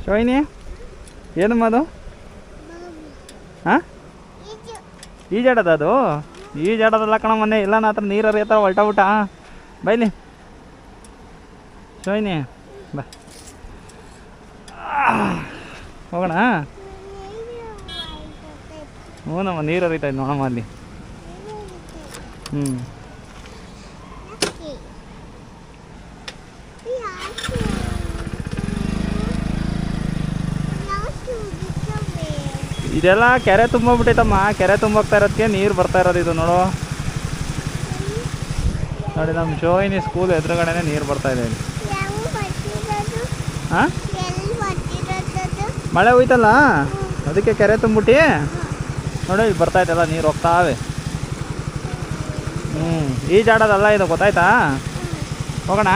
ಶೋಯಿನಿ ಏನಮ್ಮ ಅದು ಹಾಂ ಈಜಾಡೋದು ಅದು ಈಜಾಡೋದಲ್ಲ ಕಣ ಮೊನ್ನೆ ಇಲ್ಲ ನಾ ಹತ್ರ ನೀರು ಹರಿಯತ್ತಾರ ಹೊಲ್ಟಬಿಟ್ಟ ಬೈಲಿ ಶೋಯಿನಿ ಬಾ ಹೋಗೋಣ ಹ್ಞೂನಮ್ಮ ನೀರು ಹರಿತಾಯಿದ್ದು ನೋಡಮ್ಮ ಅಲ್ಲಿ ಹ್ಞೂ ಇದೆಲ್ಲ ಕೆರೆ ತುಂಬೋಗ್ಬಿಟ್ಟೈತಮ್ಮ ಕೆರೆ ತುಂಬೋಗ್ತಾ ಇರೋದಕ್ಕೆ ನೀರು ಬರ್ತಾ ಇರೋದು ಇದು ನೋಡು ನೋಡಿ ನಮ್ಮ ಶೋಯಿನಿ ಸ್ಕೂಲ್ ಎದುರುಗಡೆನೇ ನೀರು ಬರ್ತಾ ಇದೆ ಇಲ್ಲಿ ಹಾಂ ಮಳೆ ಹೋಯ್ತಲ್ಲ ಅದಕ್ಕೆ ಕೆರೆ ತುಂಬಿಟ್ಟು ನೋಡಿ ಇಲ್ಲಿ ಬರ್ತಾಯ್ತಲ್ಲ ನೀರು ಹೋಗ್ತಾವೆ ಈಜಾಡೋದಲ್ಲ ಇದು ಗೊತ್ತಾಯ್ತಾ ಹೋಗೋಣ